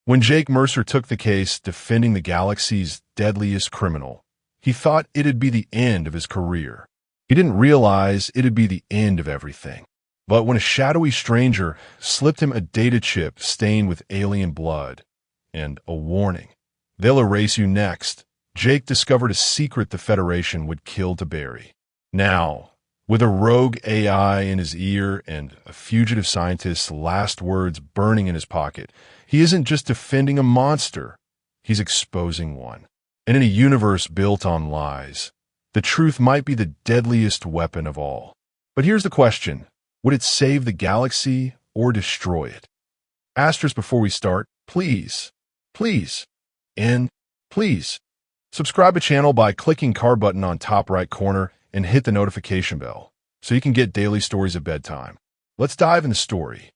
When Jake Mercer took the case defending the galaxy's deadliest criminal, he thought it'd be the end of his career. He didn't realize it'd be the end of everything. But when a shadowy stranger slipped him a data chip stained with alien blood and a warning, "They'll erase you next," Jake discovered a secret the Federation would kill to bury. Now, with a rogue AI in his ear and a fugitive scientist's last words burning in his pocket, he isn't just defending a monster, he's exposing one. And in a universe built on lies, the truth might be the deadliest weapon of all. But here's the question. Would it save the galaxy or destroy it? Asterisk before we start, please, and please, subscribe to the channel by clicking card button on top right corner and hit the notification bell so you can get daily stories at bedtime. Let's dive in the story.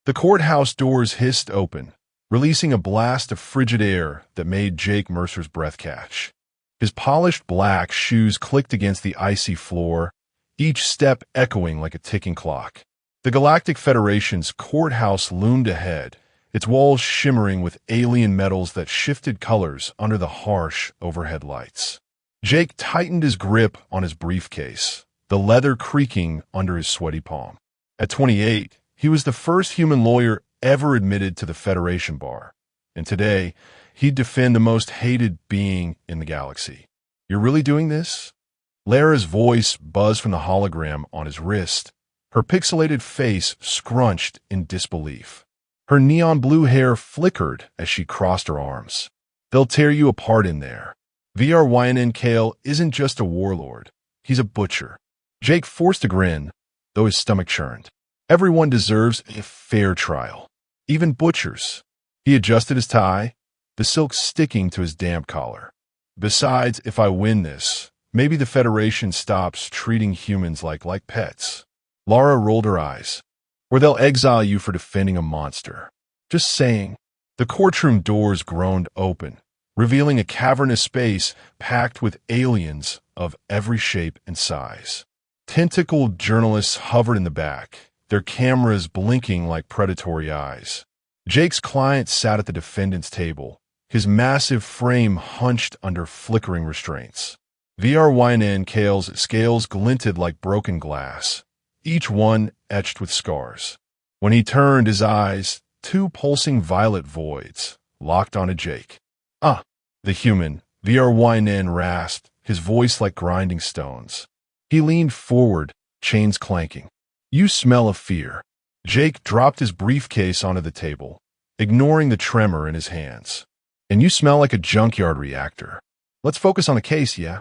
The courthouse doors hissed open, releasing a blast of frigid air that made Jake Mercer's breath catch. His polished black shoes clicked against the icy floor, each step echoing like a ticking clock. The Galactic Federation's courthouse loomed ahead, its walls shimmering with alien metals that shifted colors under the harsh overhead lights. Jake tightened his grip on his briefcase, the leather creaking under his sweaty palm. At 28, he was the first human lawyer ever admitted to the Federation bar, and today, he'd defend the most hated being in the galaxy. "You're really doing this?" Lara's voice buzzed from the hologram on his wrist, her pixelated face scrunched in disbelief. Her neon blue hair flickered as she crossed her arms. "They'll tear you apart in there. VRYNN Kale isn't just a warlord. He's a butcher." Jake forced a grin, though his stomach churned. Everyone deserves a fair trial, even butchers. He adjusted his tie, the silk sticking to his damp collar. "Besides, if I win this, maybe the Federation stops treating humans like pets." Lara rolled her eyes. "Or they'll exile you for defending a monster." "Just saying." The courtroom doors groaned open, revealing a cavernous space packed with aliens of every shape and size. Tentacled journalists hovered in the back, their cameras blinking like predatory eyes. Jake's client sat at the defendant's table, his massive frame hunched under flickering restraints. VRYNN Kale's scales glinted like broken glass, each one etched with scars. When he turned his eyes, two pulsing violet voids locked onto Jake. "Ah," the human, VRYNN rasped, his voice like grinding stones. He leaned forward, chains clanking. "You smell of fear." Jake dropped his briefcase onto the table, ignoring the tremor in his hands. "And you smell like a junkyard reactor. Let's focus on the case, yeah?"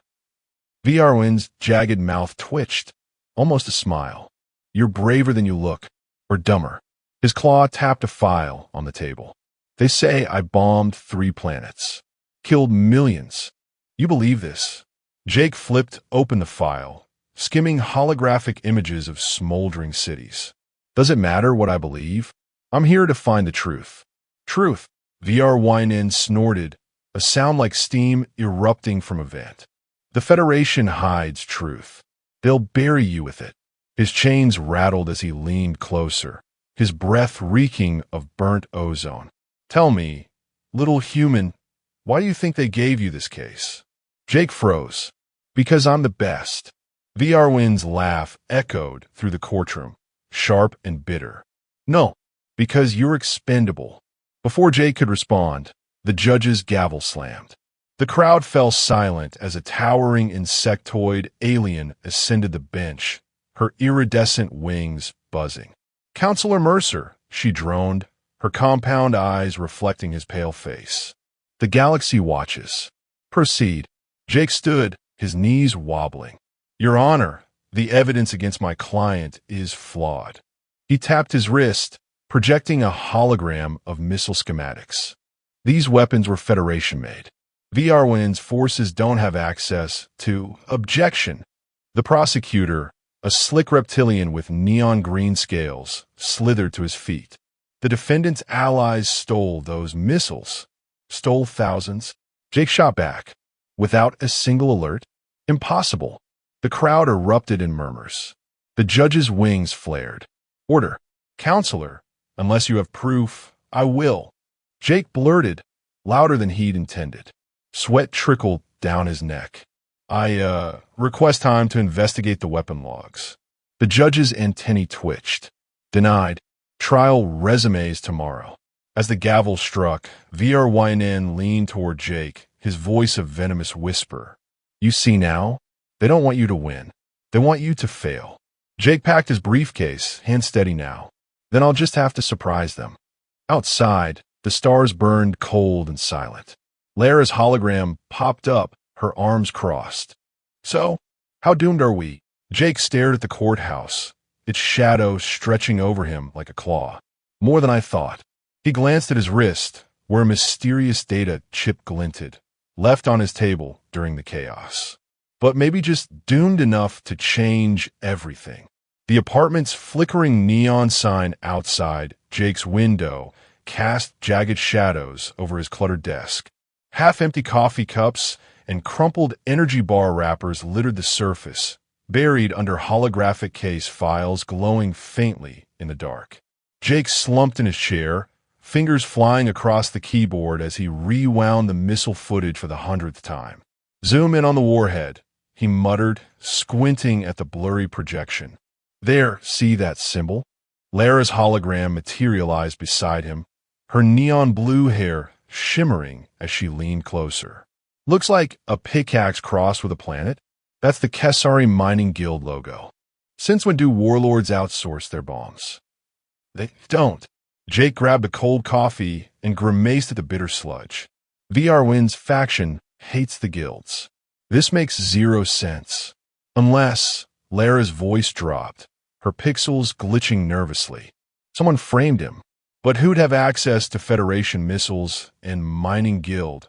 VRYNN's jagged mouth twitched, almost a smile. "You're braver than you look, or dumber." His claw tapped a file on the table. "They say I bombed 3 planets, killed millions. You believe this?" Jake flipped open the file, skimming holographic images of smoldering cities. "Does it matter what I believe? I'm here to find the truth." "Truth," VRYNN snorted, a sound like steam erupting from a vent. "The Federation hides truth. They'll bury you with it." His chains rattled as he leaned closer, his breath reeking of burnt ozone. "Tell me, little human, why do you think they gave you this case?" Jake froze. "Because I'm the best." VRYNN's laugh echoed through the courtroom, sharp and bitter. "No, because you're expendable." Before Jake could respond, the judge's gavel slammed. The crowd fell silent as a towering insectoid alien ascended the bench, her iridescent wings buzzing. "Counselor Mercer," she droned, her compound eyes reflecting his pale face. "The galaxy watches." "Proceed." Jake stood, his knees wobbling. "Your Honor, the evidence against my client is flawed." He tapped his wrist, projecting a hologram of missile schematics. "These weapons were Federation-made. VRYNN's forces don't have access to." Objection. The prosecutor, a slick reptilian with neon green scales, slithered to his feet. "The defendant's allies stole those missiles." "Stole thousands?" Jake shot back. "Without a single alert? Impossible." The crowd erupted in murmurs. The judge's wings flared. "Order. Counselor, unless you have proof, I will." Jake blurted, louder than he'd intended. Sweat trickled down his neck. I request time to investigate the weapon logs. The judge's antennae twitched. Denied. Trial resumes tomorrow. As the gavel struck, VRYN leaned toward Jake, his voice a venomous whisper. You see now? They don't want you to win. They want you to fail. Jake packed his briefcase, hand steady now. Then I'll just have to surprise them. Outside, the stars burned cold and silent. Lara's hologram popped up, her arms crossed. So, how doomed are we? Jake stared at the courthouse, its shadow stretching over him like a claw. More than I thought. He glanced at his wrist, where a mysterious data chip glinted, left on his table during the chaos. But maybe just doomed enough to change everything. The apartment's flickering neon sign outside Jake's window cast jagged shadows over his cluttered desk. Half-empty coffee cups and crumpled energy bar wrappers littered the surface, buried under holographic case files glowing faintly in the dark. Jake slumped in his chair, fingers flying across the keyboard as he rewound the missile footage for the 100th time. Zoom in on the warhead, he muttered, squinting at the blurry projection. There, see that symbol? Lara's hologram materialized beside him, her neon blue hair shimmering as she leaned closer. Looks like a pickaxe crossed with a planet. That's the Kesari Mining Guild logo. Since when do warlords outsource their bombs? They don't. Jake grabbed a cold coffee and grimaced at the bitter sludge. VRWin's faction hates the guilds. This makes zero sense. Unless Lara's voice dropped, her pixels glitching nervously. Someone framed him. But who'd have access to Federation missiles and mining guild?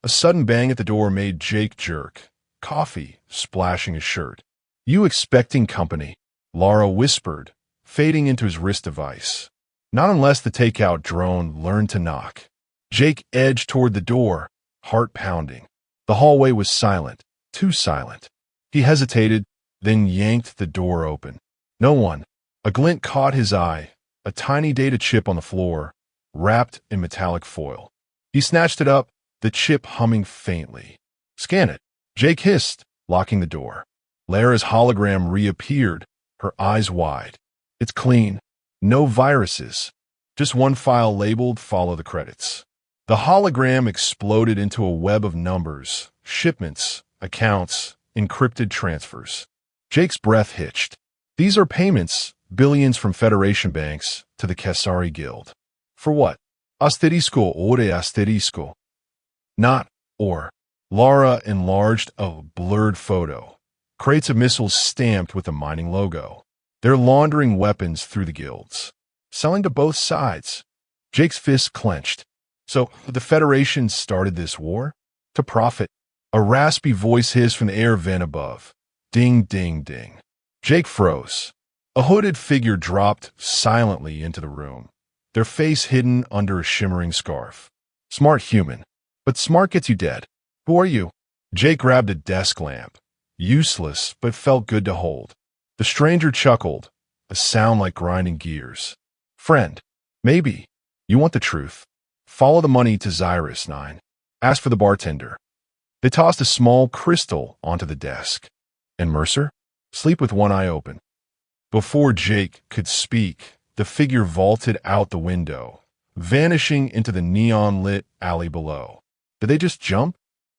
A sudden bang at the door made Jake jerk, coffee splashing his shirt. You expecting company? Lara whispered, fading into his wrist device. Not unless the takeout drone learned to knock. Jake edged toward the door, heart pounding. The hallway was silent, too silent. He hesitated, then yanked the door open. No one. A glint caught his eye, a tiny data chip on the floor, wrapped in metallic foil. He snatched it up, the chip humming faintly. Scan it. Jake hissed, locking the door. Lara's hologram reappeared, her eyes wide. It's clean. No viruses. Just one file labeled Follow the Credits. The hologram exploded into a web of numbers, shipments, accounts, encrypted transfers. Jake's breath hitched. These are payments, billions from Federation banks to the Kesari Guild. For what? Asterisco ore asterisco. Not or. Lara enlarged a blurred photo. Crates of missiles stamped with the mining logo. They're laundering weapons through the guilds. Selling to both sides. Jake's fist clenched. So, the Federation started this war? To profit. A raspy voice hissed from the air vent above. Ding, ding, ding. Jake froze. A hooded figure dropped silently into the room, their face hidden under a shimmering scarf. Smart human. But smart gets you dead. Who are you? Jake grabbed a desk lamp. Useless, but felt good to hold. The stranger chuckled, a sound like grinding gears. Friend. Maybe. You want the truth. Follow the money to Xyrus 9. Ask for the bartender. They tossed a small crystal onto the desk. And Mercer? Sleep with one eye open. Before Jake could speak, the figure vaulted out the window, vanishing into the neon-lit alley below. Did they just jump?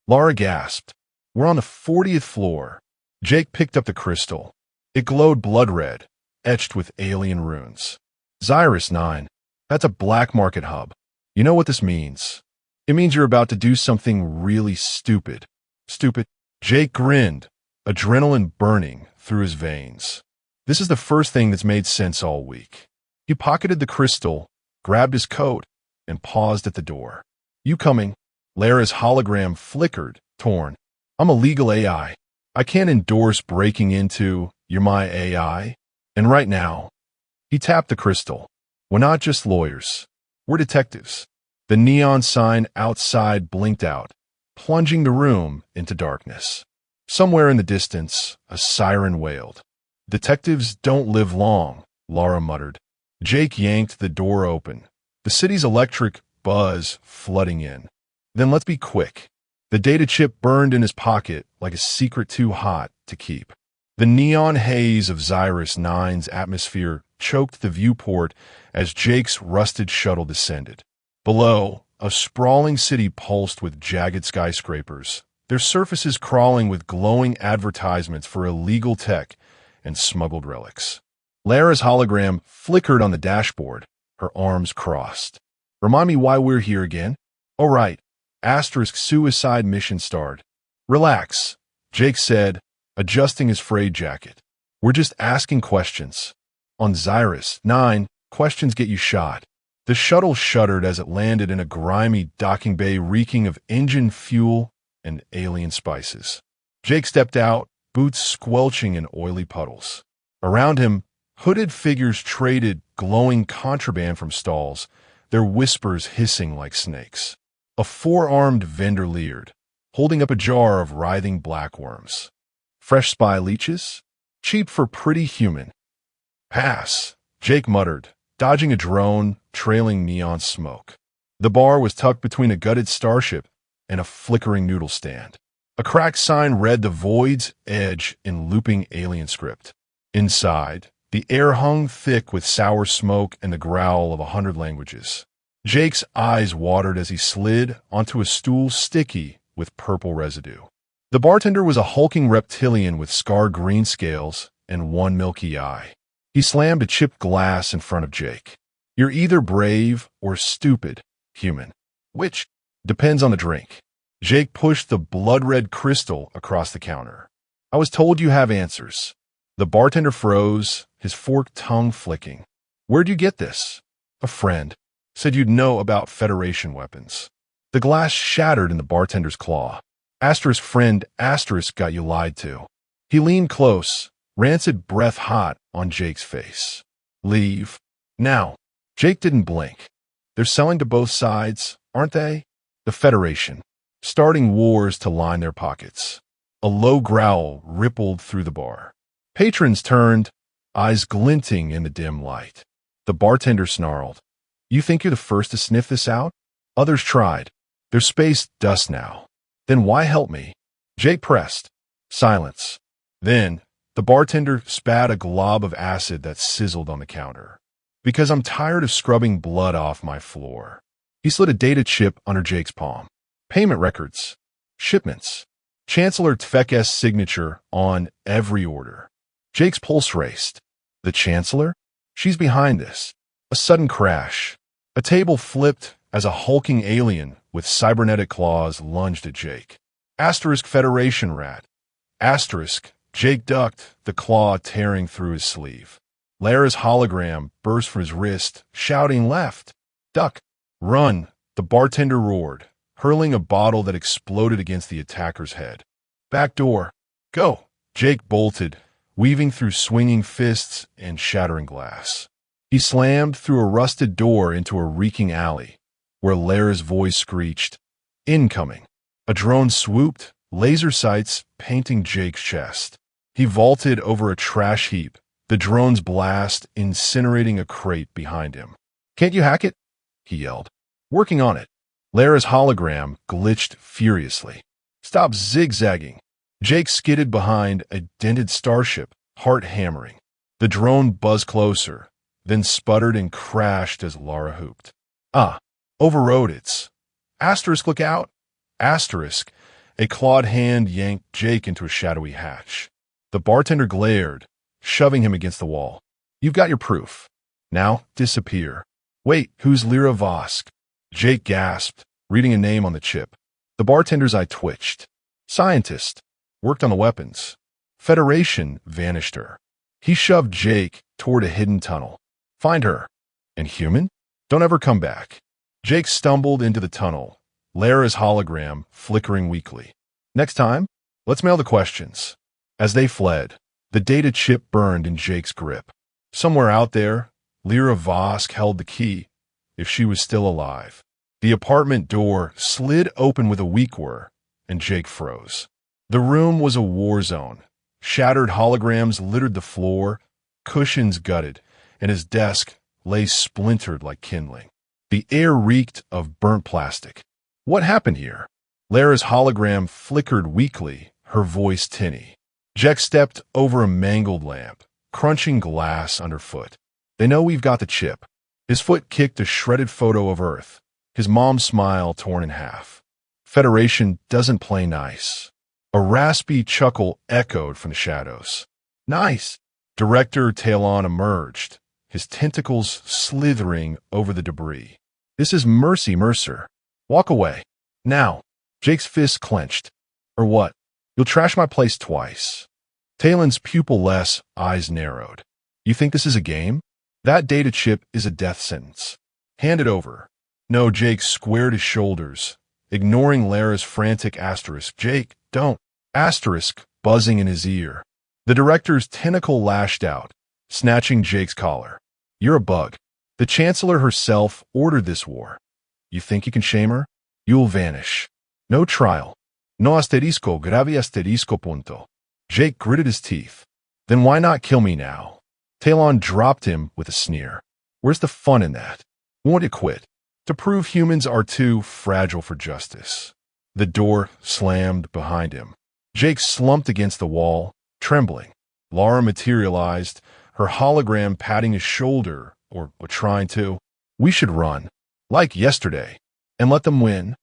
Lara gasped. We're on the 40th floor. Jake picked up the crystal. It glowed blood red, etched with alien runes. Xyrus 9. That's a black market hub. You know what this means. It means you're about to do something really stupid. Stupid. Jake grinned, adrenaline burning through his veins. This is the first thing that's made sense all week. He pocketed the crystal, grabbed his coat, and paused at the door. You coming? Lara's hologram flickered, torn. I'm a legal AI. I can't endorse breaking into You're my AI. And right now, he tapped the crystal. We're not just lawyers. We're detectives. The neon sign outside blinked out, plunging the room into darkness. Somewhere in the distance, a siren wailed. Detectives don't live long, Lara muttered. Jake yanked the door open. The city's electric buzz flooding in. Then let's be quick. The data chip burned in his pocket like a secret too hot to keep. The neon haze of Xyrus 9's atmosphere choked the viewport as Jake's rusted shuttle descended. Below, a sprawling city pulsed with jagged skyscrapers, their surfaces crawling with glowing advertisements for illegal tech and smuggled relics. Lara's hologram flickered on the dashboard, her arms crossed. Remind me why we're here again? Oh, right. Asterisk suicide mission starred. Relax, Jake said, adjusting his frayed jacket. We're just asking questions. On Xyrus 9, questions get you shot. The shuttle shuddered as it landed in a grimy docking bay reeking of engine fuel and alien spices. Jake stepped out, boots squelching in oily puddles. Around him, hooded figures traded glowing contraband from stalls, their whispers hissing like snakes. A four-armed vendor leered, holding up a jar of writhing black worms. Fresh spy leeches? Cheap for pretty human. Pass, Jake muttered, dodging a drone, trailing neon smoke. The bar was tucked between a gutted starship and a flickering noodle stand. A cracked sign read the void's edge in looping alien script. Inside, the air hung thick with sour smoke and the growl of 100 languages. Jake's eyes watered as he slid onto a stool sticky with purple residue. The bartender was a hulking reptilian with scarred green scales and one milky eye. He slammed a chipped glass in front of Jake. You're either brave or stupid, human. Which depends on the drink. Jake pushed the blood-red crystal across the counter. I was told you have answers. The bartender froze, his forked tongue flicking. Where'd you get this? A friend. Said you'd know about Federation weapons. The glass shattered in the bartender's claw. Asterisk friend asterisk got you lied to. He leaned close, rancid breath hot on Jake's face. Leave. Now. Jake didn't blink. They're selling to both sides, aren't they? The Federation. Starting wars to line their pockets. A low growl rippled through the bar. Patrons turned, eyes glinting in the dim light. The bartender snarled. You think you're the first to sniff this out? Others tried. They're space dust now. Then why help me? Jake pressed. Silence. Then, the bartender spat a glob of acid that sizzled on the counter. Because I'm tired of scrubbing blood off my floor. He slid a data chip under Jake's palm. Payment records. Shipments. Chancellor Tvek's signature on every order. Jake's pulse raced. The Chancellor? She's behind this. A sudden crash. A table flipped as a hulking alien with cybernetic claws lunged at Jake. Asterisk Federation rat. Asterisk. Jake ducked, the claw tearing through his sleeve. Lara's hologram burst from his wrist, shouting left. Duck. Run, the bartender roared, hurling a bottle that exploded against the attacker's head. Back door. Go. Jake bolted, weaving through swinging fists and shattering glass. He slammed through a rusted door into a reeking alley, where Lara's voice screeched, Incoming. A drone swooped, laser sights painting Jake's chest. He vaulted over a trash heap, the drone's blast incinerating a crate behind him. Can't you hack it? He yelled. Working on it. Lara's hologram glitched furiously. Stop zigzagging. Jake skidded behind a dented starship, heart hammering. The drone buzzed closer, then sputtered and crashed as Lara hooped. Overrode its. Asterisk, look out. Asterisk. A clawed hand yanked Jake into a shadowy hatch. The bartender glared, shoving him against the wall. You've got your proof. Now, disappear. Wait, who's Lyra Vosk? Jake gasped, reading a name on the chip. The bartender's eye twitched. Scientist. Worked on the weapons. Federation vanished her. He shoved Jake toward a hidden tunnel. Find her. And human? Don't ever come back. Jake stumbled into the tunnel, Lara's hologram flickering weakly. Next time, let's mail the questions. As they fled, the data chip burned in Jake's grip. Somewhere out there, Lyra Vosk held the key, if she was still alive. The apartment door slid open with a weak whir, and Jake froze. The room was a war zone. Shattered holograms littered the floor, cushions gutted, and his desk lay splintered like kindling. The air reeked of burnt plastic. What happened here? Lara's hologram flickered weakly, her voice tinny. Jack stepped over a mangled lamp, crunching glass underfoot. They know we've got the chip. His foot kicked a shredded photo of Earth, his mom's smile torn in half. Federation doesn't play nice. A raspy chuckle echoed from the shadows. Nice! Director Talon emerged, his tentacles slithering over the debris. This is Mercy Mercer. Walk away. Now. Jake's fist clenched. Or what? You'll trash my place twice. Talon's pupil-less eyes narrowed. You think this is a game? That data chip is a death sentence. Hand it over. No, Jake squared his shoulders, ignoring Lara's frantic asterisk. Jake, don't. Asterisk buzzing in his ear. The director's tentacle lashed out, snatching Jake's collar. You're a bug. The Chancellor herself ordered this war. You think you can shame her? You'll vanish. No trial. No asterisco grave asterisco punto. Jake gritted his teeth. Then why not kill me now? Talon dropped him with a sneer. Where's the fun in that? Won't you quit? To prove humans are too fragile for justice. The door slammed behind him. Jake slumped against the wall, trembling. Lara materialized, her hologram patting his shoulder, or trying to. We should run, like yesterday, and let them win.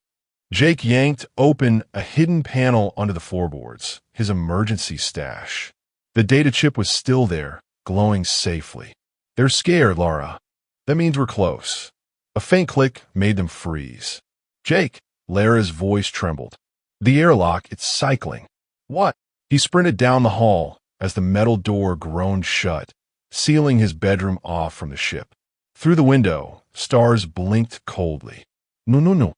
Jake yanked open a hidden panel under the floorboards, his emergency stash. The data chip was still there, glowing safely. They're scared, Lara. That means we're close. A faint click made them freeze. Jake, Lara's voice trembled. The airlock, it's cycling. What? He sprinted down the hall as the metal door groaned shut, sealing his bedroom off from the ship. Through the window, stars blinked coldly. No.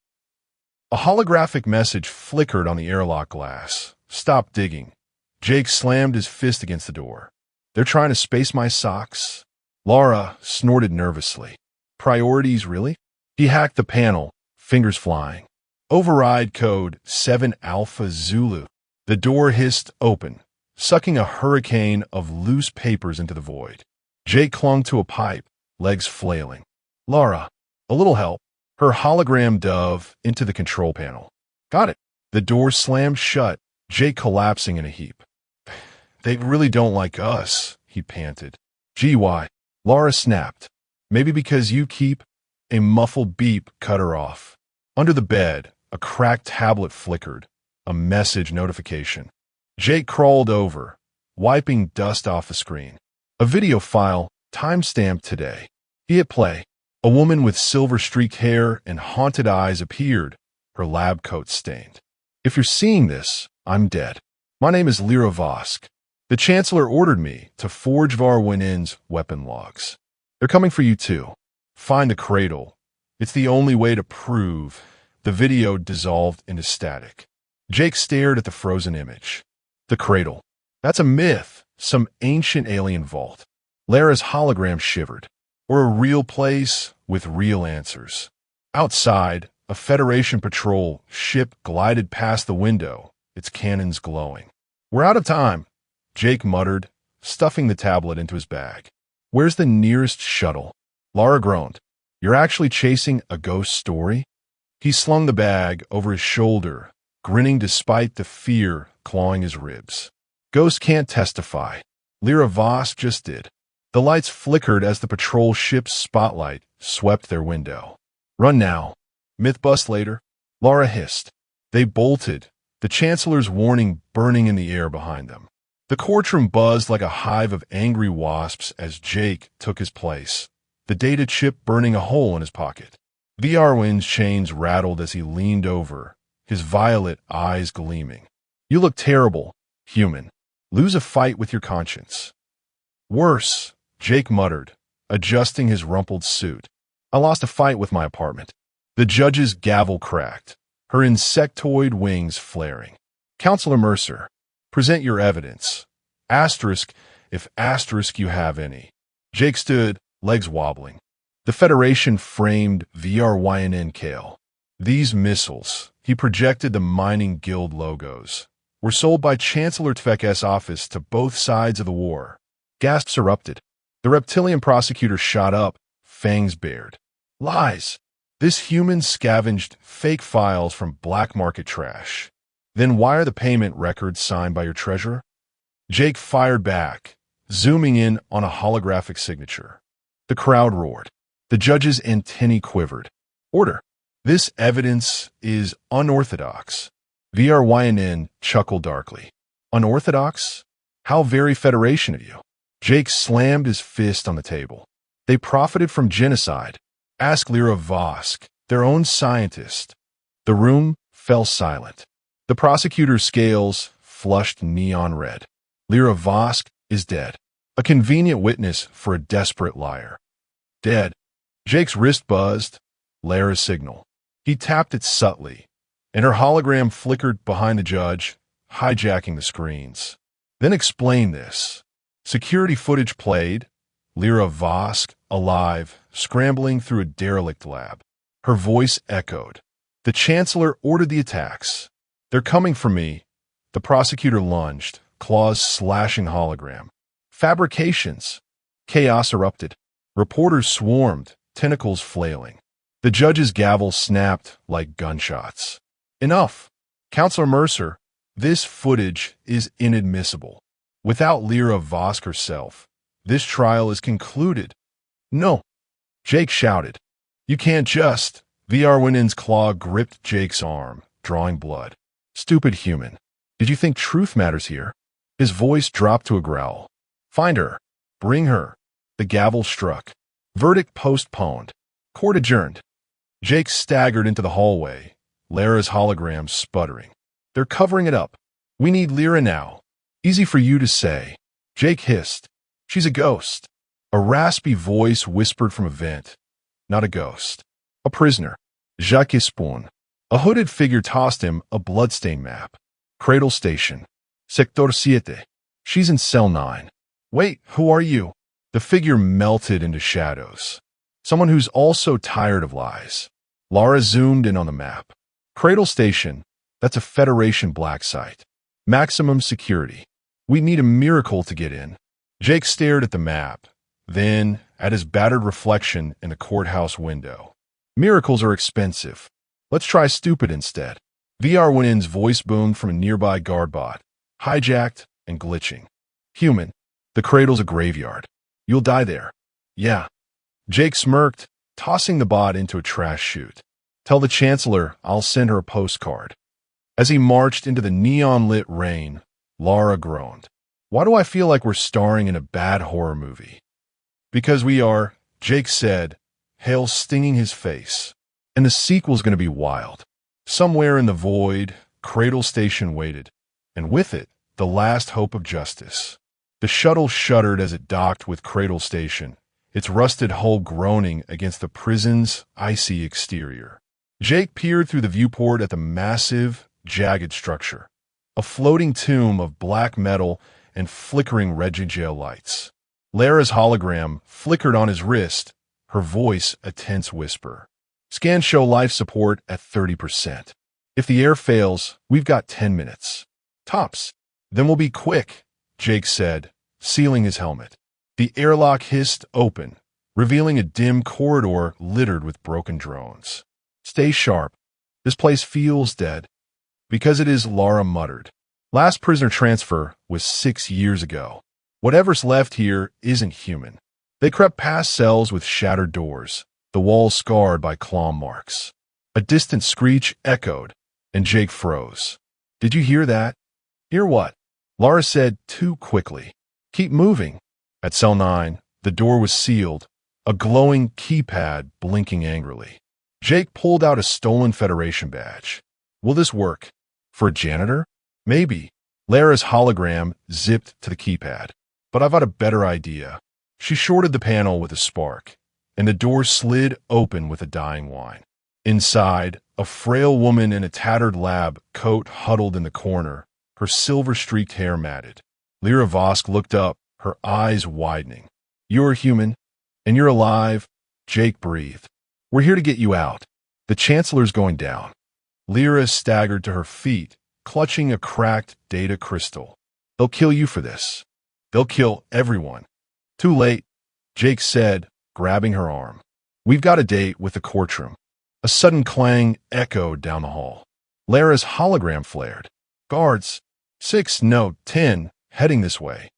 A holographic message flickered on the airlock glass. Stop digging. Jake slammed his fist against the door. They're trying to space my socks? Lara snorted nervously. Priorities, really? He hacked the panel, fingers flying. Override code 7 Alpha Zulu. The door hissed open, sucking a hurricane of loose papers into the void. Jake clung to a pipe, legs flailing. Lara, a little help. Her hologram dove into the control panel. Got it. The door slammed shut, Jake collapsing in a heap. They really don't like us, he panted. GY. Lara snapped. Maybe because you keep. A muffled beep cut her off. Under the bed, a cracked tablet flickered. A message notification. Jake crawled over, wiping dust off the screen. A video file, timestamped today. He hit play. A woman with silver-streaked hair and haunted eyes appeared, her lab coat stained. If you're seeing this, I'm dead. My name is Lyra Vosk. The Chancellor ordered me to forge Var-Winin's weapon logs. They're coming for you too. Find the cradle. It's the only way to prove. The video dissolved into static. Jake stared at the frozen image. The cradle. That's a myth, some ancient alien vault. Lara's hologram shivered. Or a real place with real answers. Outside, a Federation patrol ship glided past the window, its cannons glowing. We're out of time, Jake muttered, stuffing the tablet into his bag. Where's the nearest shuttle? Lara groaned. You're actually chasing a ghost story? He slung the bag over his shoulder, grinning despite the fear clawing his ribs. Ghosts can't testify. Lyra Voss just did. The lights flickered as the patrol ship's spotlight swept their window. Run now. Myth bust later. Lara hissed. They bolted, the Chancellor's warning burning in the air behind them. The courtroom buzzed like a hive of angry wasps as Jake took his place, the data chip burning a hole in his pocket. Var-Win's chains rattled as he leaned over, his violet eyes gleaming. You look terrible, human. Lose a fight with your conscience. Worse, Jake muttered, adjusting his rumpled suit. I lost a fight with my apartment. The judge's gavel cracked, her insectoid wings flaring. Counselor Mercer, present your evidence. Asterisk, if asterisk you have any. Jake stood, legs wobbling. The Federation framed Var-Winin Kale. These missiles, he projected the mining guild logos, were sold by Chancellor Tvek's office to both sides of the war. Gasps erupted. The reptilian prosecutor shot up, fangs bared. Lies! This human scavenged fake files from black market trash. Then why are the payment records signed by your treasurer? Jake fired back, zooming in on a holographic signature. The crowd roared. The judge's antennae quivered. Order. This evidence is unorthodox. VRYNN chuckled darkly. Unorthodox? How very Federation of you. Jake slammed his fist on the table. They profited from genocide. Ask Lyra Vosk, their own scientist. The room fell silent. The prosecutor's scales flushed neon red. Lyra Vosk is dead. A convenient witness for a desperate liar. Dead. Jake's wrist buzzed. Lyra's signal. He tapped it subtly, and her hologram flickered behind the judge, hijacking the screens. Then explain this. Security footage played. Lyra Vosk, alive, scrambling through a derelict lab. Her voice echoed. The Chancellor ordered the attacks. They're coming for me. The prosecutor lunged, claws slashing hologram. Fabrications. Chaos erupted. Reporters swarmed, tentacles flailing. The judge's gavel snapped like gunshots. Enough. Counselor Mercer, this footage is inadmissible. Without Lyra Vosk herself, this trial is concluded. No. Jake shouted. You can't just. VRYNN's claw gripped Jake's arm, drawing blood. Stupid human. Did you think truth matters here? His voice dropped to a growl. Find her. Bring her. The gavel struck. Verdict postponed. Court adjourned. Jake staggered into the hallway, Lyra's hologram sputtering. They're covering it up. We need Lyra now. Easy for you to say. Jake hissed. She's a ghost. A raspy voice whispered from a vent. Not a ghost. A prisoner. Jacques Spoon. A hooded figure tossed him a bloodstained map. Cradle Station. Sector 7. She's in cell 9. Wait, who are you? The figure melted into shadows. Someone who's also tired of lies. Lara zoomed in on the map. Cradle Station. That's a Federation black site. Maximum security. We need a miracle to get in. Jake stared at the map, then at his battered reflection in the courthouse window. Miracles are expensive. Let's try stupid instead. VRYNN's voice boomed from a nearby guard bot, hijacked and glitching. Human. The cradle's a graveyard. You'll die there. Yeah. Jake smirked, tossing the bot into a trash chute. Tell the Chancellor I'll send her a postcard. As he marched into the neon-lit rain, Lara groaned. Why do I feel like we're starring in a bad horror movie? Because we are, Jake said, hail stinging his face. And the sequel's going to be wild. Somewhere in the void, Cradle Station waited, and with it, the last hope of justice. The shuttle shuddered as it docked with Cradle Station, its rusted hull groaning against the prison's icy exterior. Jake peered through the viewport at the massive, jagged structure, a floating tomb of black metal and flickering Regigel lights. Lyra's hologram flickered on his wrist, her voice a tense whisper. Scans show life support at 30%. If the air fails, we've got 10 minutes. Tops. Then we'll be quick, Jake said, sealing his helmet. The airlock hissed open, revealing a dim corridor littered with broken drones. Stay sharp. This place feels dead. Because it is, Lara muttered. Last prisoner transfer was 6 years ago. Whatever's left here isn't human. They crept past cells with shattered doors, the walls scarred by claw marks. A distant screech echoed, and Jake froze. Did you hear that? Hear what? Lara said too quickly. Keep moving. At cell 9, the door was sealed, a glowing keypad blinking angrily. Jake pulled out a stolen Federation badge. Will this work? For a janitor? Maybe. Lyra's hologram zipped to the keypad. But I've got a better idea. She shorted the panel with a spark, and the door slid open with a dying whine. Inside, a frail woman in a tattered lab coat huddled in the corner, her silver-streaked hair matted. Lyra Vosk looked up, her eyes widening. You're human, and you're alive, Jake breathed. We're here to get you out. The Chancellor's going down. Lyra staggered to her feet, clutching a cracked data crystal. They'll kill you for this. They'll kill everyone. Too late, Jake said, grabbing her arm. We've got a date with the courtroom. A sudden clang echoed down the hall. Lara's hologram flared. Guards, 6, no, 10, heading this way.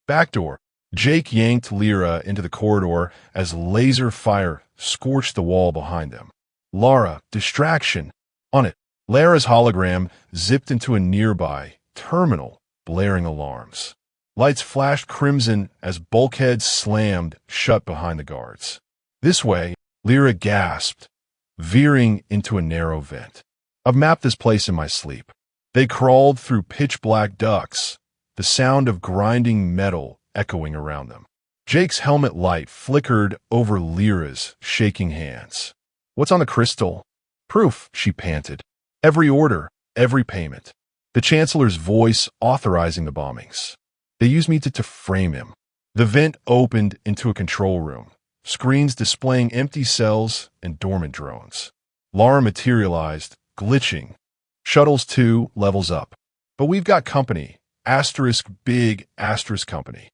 Back door. Jake yanked Lyra into the corridor as laser fire scorched the wall behind them. Lara, distraction. On it. Lara's hologram zipped into a nearby terminal, blaring alarms. Lights flashed crimson as bulkheads slammed shut behind the guards. This way, Lyra gasped, veering into a narrow vent. I've mapped this place in my sleep. They crawled through pitch-black ducts, the sound of grinding metal echoing around them. Jake's helmet light flickered over Lyra's shaking hands. What's on the crystal? Proof, she panted. Every order, every payment. The Chancellor's voice authorizing the bombings. They used me to frame him. The vent opened into a control room, screens displaying empty cells and dormant drones. Lara materialized, glitching. Shuttles 2 levels up. But we've got company. Big company.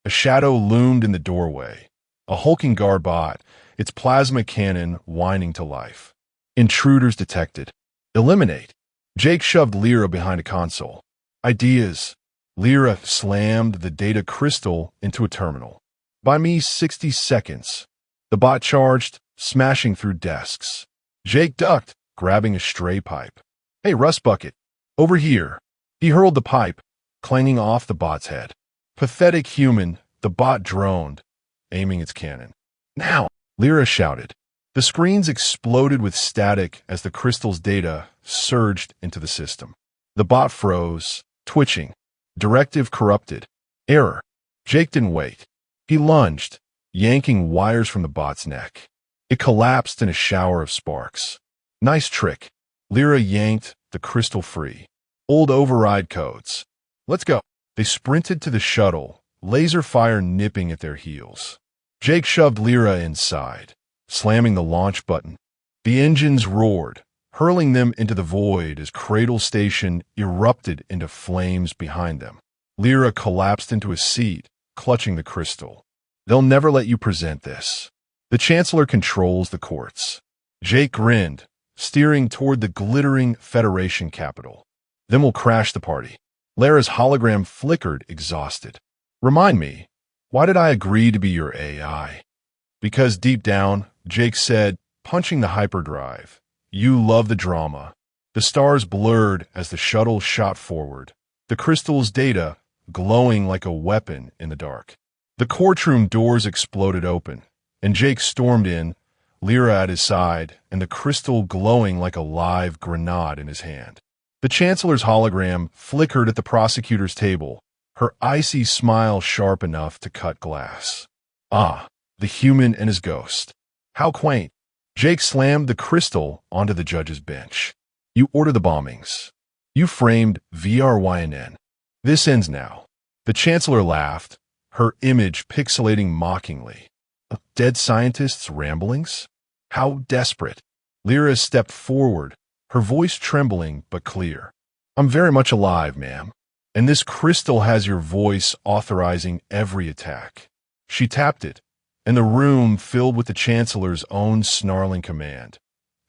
A shadow loomed in the doorway. A hulking guard bot, its plasma cannon whining to life. Intruders detected. Eliminate. Jake shoved Lyra behind a console. Ideas. Lyra slammed the data crystal into a terminal. By me, 60 seconds. The bot charged, smashing through desks. Jake ducked, grabbing a stray pipe. Hey, Rust Bucket. Over here. He hurled the pipe, clanging off the bot's head. Pathetic human, the bot droned, aiming its cannon. Now, Lyra shouted. The screens exploded with static as the crystal's data surged into the system. The bot froze, twitching. Directive corrupted. Error. Jake didn't wait. He lunged, yanking wires from the bot's neck. It collapsed in a shower of sparks. Nice trick. Lyra yanked the crystal free. Old override codes. Let's go. They sprinted to the shuttle, laser fire nipping at their heels. Jake shoved Lyra inside, slamming the launch button. The engines roared, hurling them into the void as Cradle Station erupted into flames behind them. Lyra collapsed into a seat, clutching the crystal. They'll never let you present this. The Chancellor controls the courts. Jake grinned, steering toward the glittering Federation capital. Then we'll crash the party. Lara's hologram flickered, exhausted. Remind me, why did I agree to be your AI? Because deep down, Jake said, punching the hyperdrive, you love the drama. The stars blurred as the shuttle shot forward, the crystal's data glowing like a weapon in the dark. The courtroom doors exploded open, and Jake stormed in, Lyra at his side, and the crystal glowing like a live grenade in his hand. The Chancellor's hologram flickered at the prosecutor's table, her icy smile sharp enough to cut glass. Ah, the human and his ghost. How quaint. Jake slammed the crystal onto the judge's bench. You order the bombings. You framed VRYNN. This ends now. The Chancellor laughed, her image pixelating mockingly. Dead scientists' ramblings? How desperate. Lyra stepped forward, her voice trembling but clear. I'm very much alive, ma'am. And this crystal has your voice authorizing every attack. She tapped it, and the room filled with the Chancellor's own snarling command.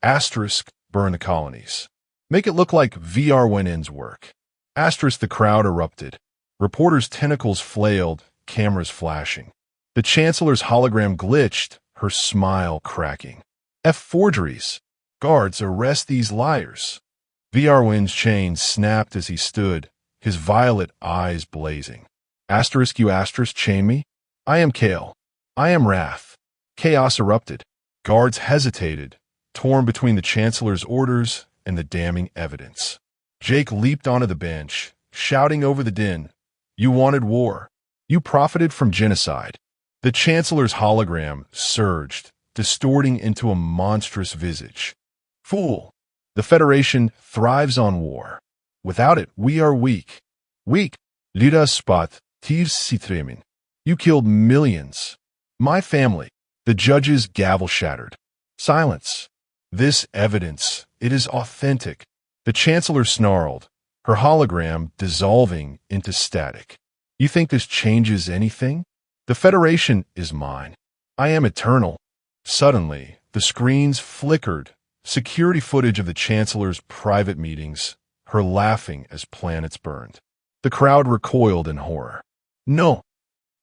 Asterisk, burn the colonies. Make it look like VRYNN's work. Asterisk, the crowd erupted. Reporters' tentacles flailed, cameras flashing. The Chancellor's hologram glitched, her smile cracking. Forgeries. Guards, arrest these liars. VRYNN's chain snapped as he stood, his violet eyes blazing. Asterisk, you asterisk, chain me? I am Kale. I am Wrath. Chaos erupted. Guards hesitated, torn between the Chancellor's orders and the damning evidence. Jake leaped onto the bench, shouting over the din. You wanted war. You profited from genocide. The Chancellor's hologram surged, distorting into a monstrous visage. Fool! The Federation thrives on war. Without it, we are weak. Weak. Lida spot, tivs citremin. You killed millions. My family. The judge's gavel shattered. Silence. This evidence, it is authentic. The Chancellor snarled, her hologram dissolving into static. You think this changes anything? The Federation is mine. I am eternal. Suddenly, the screens flickered, security footage of the Chancellor's private meetings, her laughing as planets burned. The crowd recoiled in horror. No!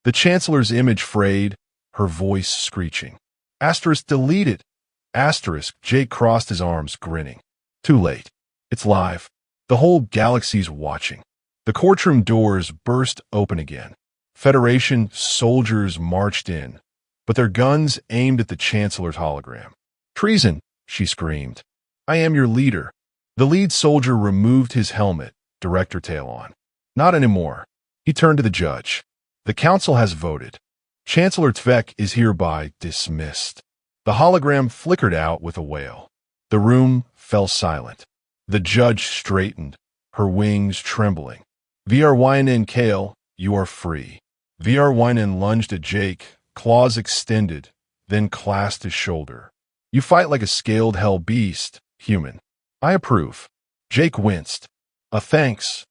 The Chancellor's image frayed, her voice screeching. Asterisk deleted! Asterisk, Jake crossed his arms, grinning. Too late. It's live. The whole galaxy's watching. The courtroom doors burst open again. Federation soldiers marched in, but their guns aimed at the Chancellor's hologram. Treason, she screamed. I am your leader. The lead soldier removed his helmet, director tail on. Not anymore. He turned to the judge. The council has voted. Chancellor Tvek is hereby dismissed. The hologram flickered out with a wail. The room fell silent. The judge straightened, her wings trembling. VRYNN Kale, you are free. VRYNN lunged at Jake, claws extended, then clasped his shoulder. You fight like a scaled hell beast, human. I approve. Jake winced. Thanks.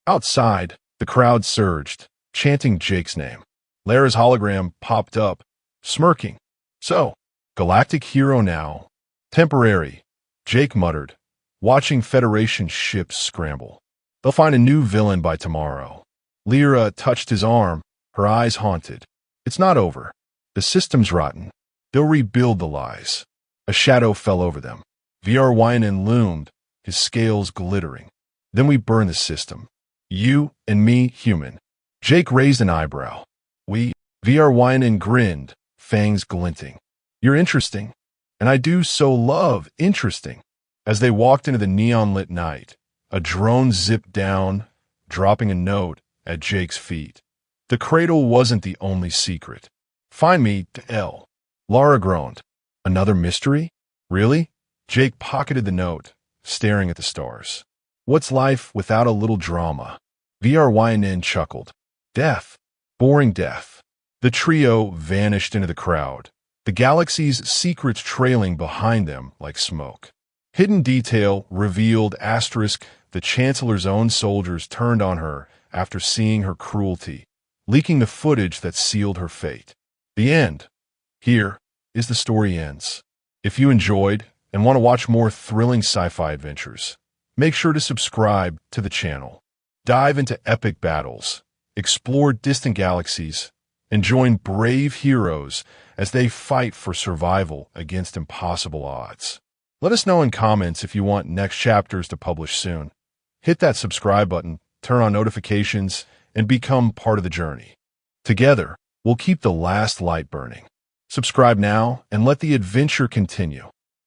Outside, the crowd surged, chanting Jake's name. Lara's hologram popped up, smirking. So, galactic hero now. Temporary, Jake muttered, watching Federation ships scramble. They'll find a new villain by tomorrow. Lyra touched his arm, her eyes haunted. It's not over. The system's rotten. They'll rebuild the lies. A shadow fell over them. VRYNN loomed, his scales glittering. Then we burn the system. You and me, human. Jake raised an eyebrow. We, VRYNN grinned, fangs glinting. You're interesting. And I do so love interesting. As they walked into the neon-lit night, a drone zipped down, dropping a note at Jake's feet. The cradle wasn't the only secret. Find me to L. Lara groaned. Another mystery? Really? Jake pocketed the note, staring at the stars. What's life without a little drama? VRYNN chuckled. Death. Boring death. The trio vanished into the crowd, the galaxy's secrets trailing behind them like smoke. Hidden detail revealed asterisk the Chancellor's own soldiers turned on her after seeing her cruelty, leaking the footage that sealed her fate. The end. Here is the story ends. If you enjoyed and want to watch more thrilling sci-fi adventures, make sure to subscribe to the channel. Dive into epic battles, explore distant galaxies, and join brave heroes as they fight for survival against impossible odds. Let us know in comments if you want next chapters to publish soon. Hit that subscribe button, turn on notifications, and become part of the journey. Together, we'll keep the last light burning. Subscribe now and let the adventure continue.